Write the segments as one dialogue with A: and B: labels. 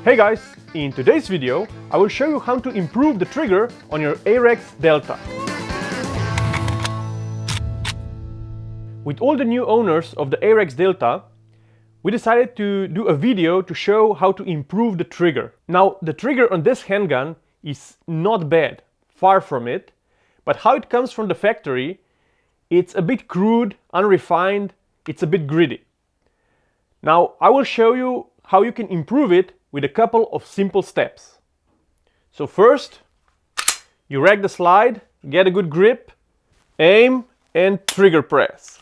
A: Hey guys, in today's video I will show you how to improve the trigger on your Arex Delta. With all the new owners of the Arex Delta, we decided to do a video to show how to improve the trigger. Now, the trigger on this handgun is not bad, far from it, but how it comes from the factory, it's a bit crude, unrefined, it's a bit gritty. Now, I will show you how you can improve it with a couple of simple steps. So first, you rack the slide, get a good grip, aim and trigger press.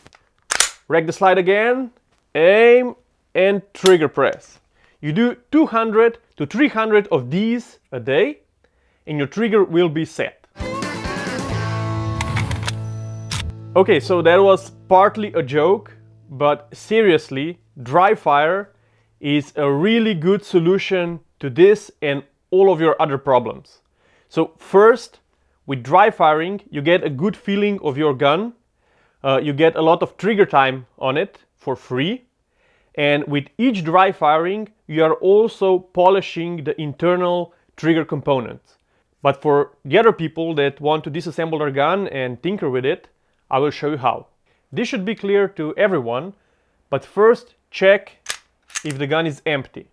A: Rack the slide again, aim and trigger press. You do 200 to 300 of these a day and your trigger will be set. Okay, so that was partly a joke, but seriously, dry fire is a really good solution to this and all of your other problems. So first, with dry firing, you get a good feeling of your gun. You get a lot of trigger time on it for free. And with each dry firing, you are also polishing the internal trigger components. But for the other people that want to disassemble their gun and tinker with it, I will show you how. This should be clear to everyone, but first check if the gun is empty.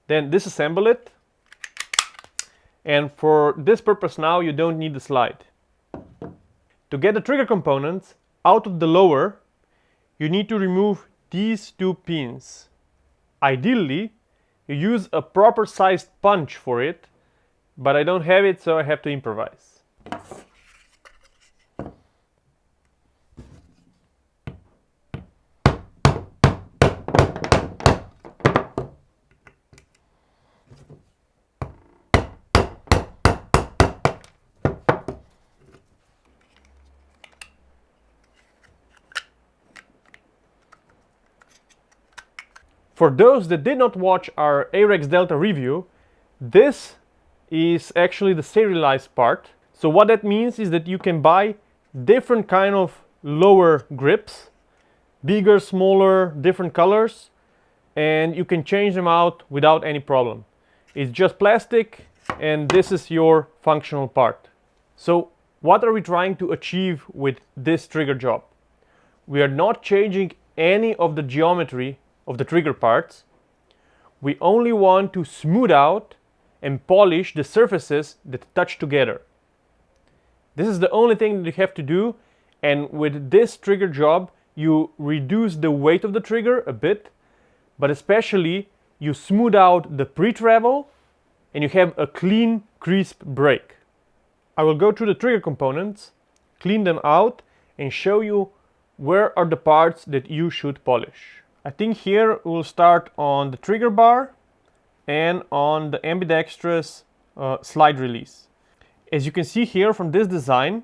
A: Then disassemble it. And for this purpose now, you don't need the slide. To get the trigger components out of the lower, you need to remove these two pins. Ideally, you use a proper sized punch for it, but I don't have it, so I have to improvise. For those that did not watch our Arex Delta review, this is actually the serialized part. So what that means is that you can buy different kind of lower grips, bigger, smaller, different colors, and you can change them out without any problem. It's just plastic and this is your functional part. So what are we trying to achieve with this trigger job? We are not changing any of the geometry of the trigger parts. We only want to smooth out and polish the surfaces that touch together. This is the only thing that you have to do, and with this trigger job you reduce the weight of the trigger a bit, but especially you smooth out the pre-travel and you have a clean, crisp break. I will go through the trigger components, clean them out and show you where are the parts that you should polish. I think here we'll start on the trigger bar and on the ambidextrous slide release. As you can see here from this design,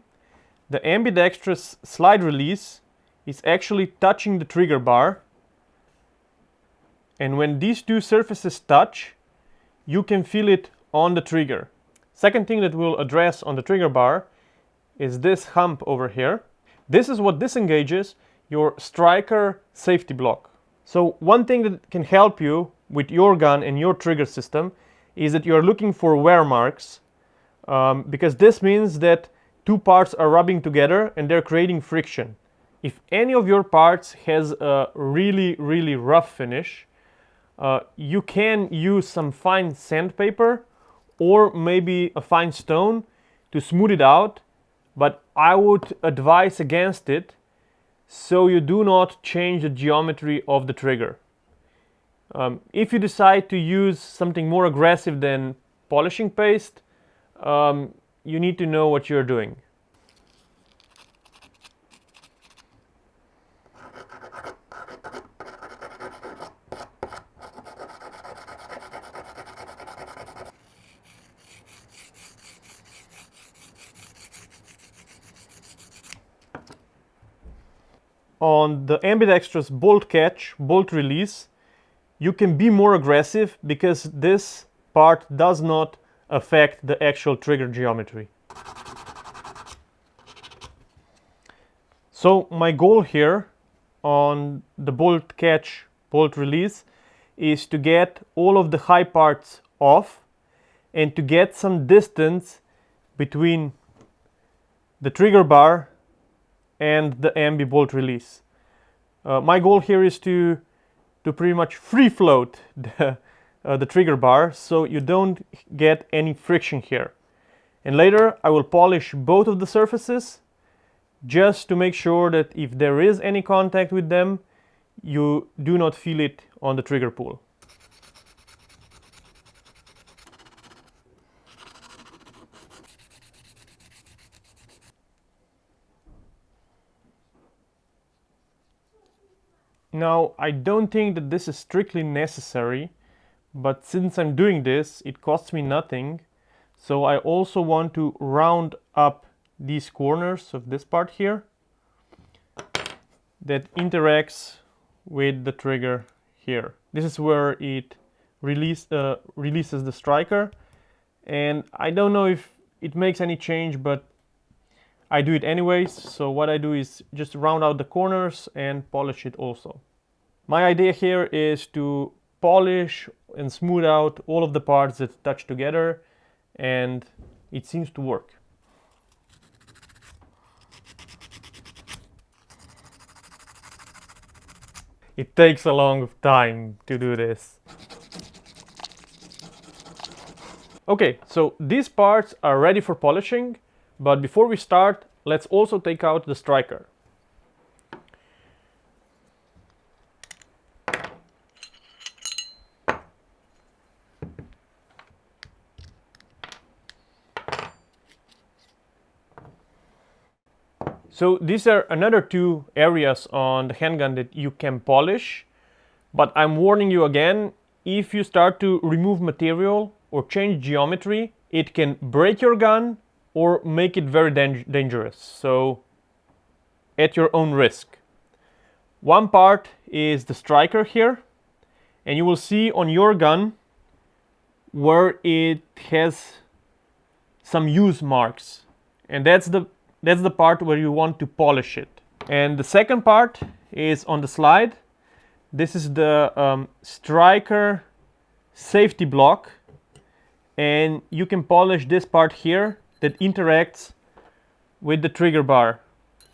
A: the ambidextrous slide release is actually touching the trigger bar, and when these two surfaces touch, you can feel it on the trigger. Second thing that we'll address on the trigger bar is this hump over here. This is what disengages your striker safety block. So one thing that can help you with your gun and your trigger system is that you are looking for wear marks, because this means that two parts are rubbing together and they're creating friction. If any of your parts has a really rough finish, you can use some fine sandpaper or maybe a fine stone to smooth it out, but I would advise against it, so you do not change the geometry of the trigger. If you decide to use something more aggressive than polishing paste, you need to know what you're doing. On the ambidextrous bolt catch, bolt release, you can be more aggressive because this part does not affect the actual trigger geometry. So my goal here on the bolt catch, bolt release is to get all of the high parts off and to get some distance between the trigger bar and the ambi bolt release. My goal here is to pretty much free float the trigger bar so you don't get any friction here. And later I will polish both of the surfaces just to make sure that if there is any contact with them, you do not feel it on the trigger pull. Now, I don't think that this is strictly necessary, but since I'm doing this, it costs me nothing. So I also want to round up these corners of this part here that interacts with the trigger here. This is where it releases the striker, and I don't know if it makes any change, but I do it anyways. So what I do is just round out the corners and polish it also. My idea here is to polish and smooth out all of the parts that touch together, and it seems to work. It takes a long time to do this. Okay, so these parts are ready for polishing, but before we start, let's also take out the striker. So these are another two areas on the handgun that you can polish, but I'm warning you again, if you start to remove material or change geometry, it can break your gun or make it very dangerous, so at your own risk. One part is the striker here, and you will see on your gun where it has some use marks, and that's the part where you want to polish it. And the second part is on the slide. This is the striker safety block, and you can polish this part here that interacts with the trigger bar,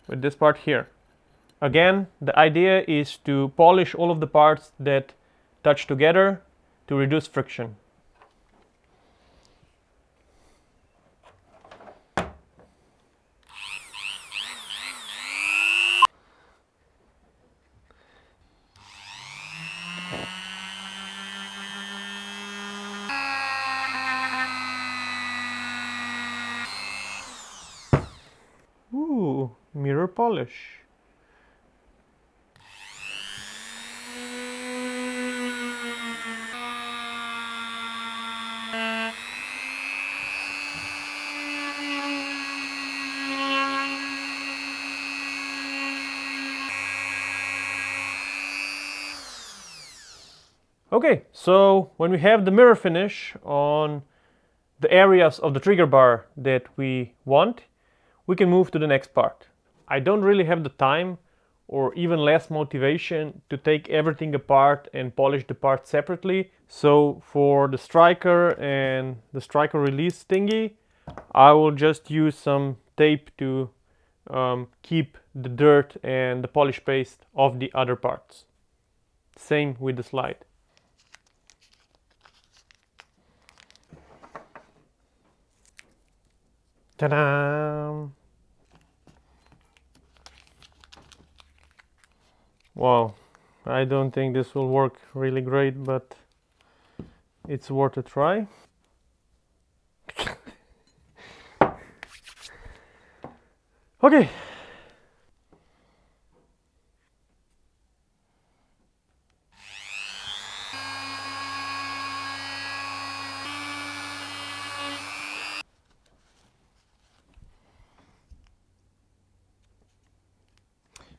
A: with this part here. Again, the idea is to polish all of the parts that touch together to reduce friction. Ooh, mirror polish. Okay, so when we have the mirror finish on the areas of the trigger bar that we want, we can move to the next part. I don't really have the time or even less motivation to take everything apart and polish the parts separately. So for the striker and the striker release thingy, I will just use some tape to keep the dirt and the polish paste off the other parts. Same with the slide. Ta-da! Wow, I don't think this will work really great, but it's worth a try. Okay.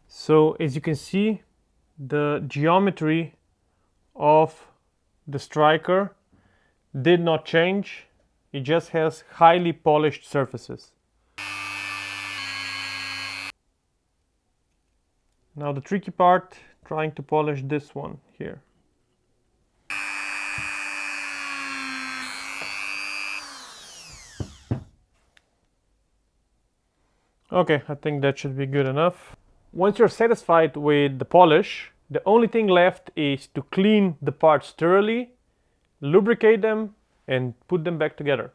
A: So as you can see, the geometry of the striker did not change. It just has highly polished surfaces. Now the tricky part, trying to polish this one here. Okay, I think that should be good enough. Once you're satisfied with the polish, the only thing left is to clean the parts thoroughly, lubricate them, and put them back together.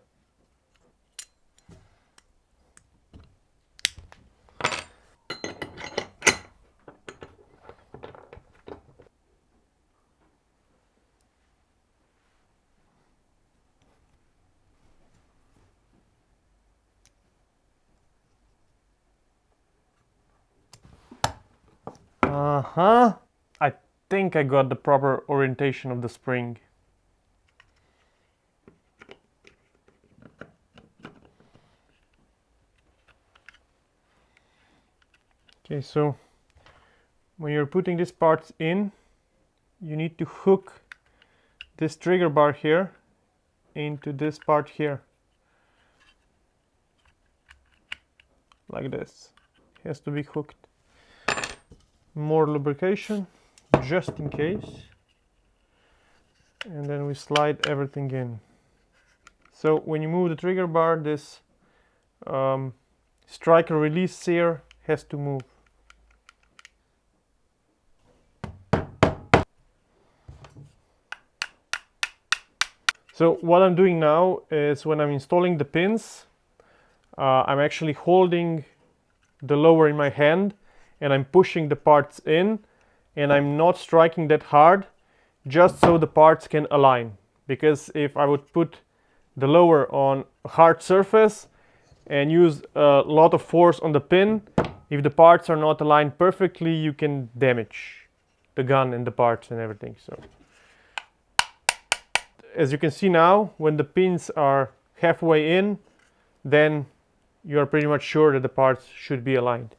A: I think I got the proper orientation of the spring. Okay, so when you're putting these parts in, you need to hook this trigger bar here into this part here. Like this. It has to be hooked. More lubrication, just in case. And then we slide everything in. So when you move the trigger bar, this striker release here has to move. So what I'm doing now is when I'm installing the pins, I'm actually holding the lower in my hand and I'm pushing the parts in, and I'm not striking that hard, just so the parts can align. Because if I would put the lower on a hard surface and use a lot of force on the pin, if the parts are not aligned perfectly, you can damage the gun and the parts and everything. So as you can see now, when the pins are halfway in, then you are pretty much sure that the parts should be aligned.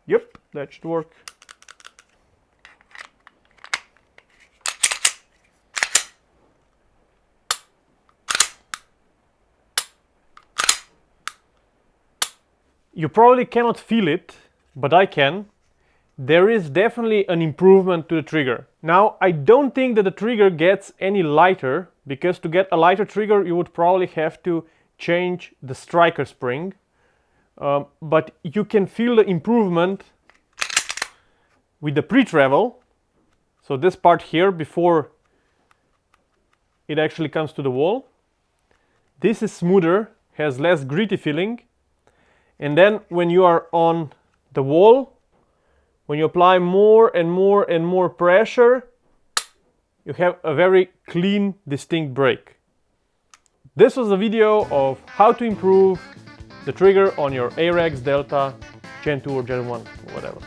A: Yep, that should work. You probably cannot feel it, but I can. There is definitely an improvement to the trigger. Now, I don't think that the trigger gets any lighter, because to get a lighter trigger you would probably have to change the striker spring. But you can feel the improvement with the pre-travel. So this part here, before it actually comes to the wall. This is smoother, has less gritty feeling. And then when you are on the wall, when you apply more and more and more pressure, you have a very clean, distinct break. This was a video of how to improve the trigger on your Arex Delta Gen 2 or Gen 1, or whatever.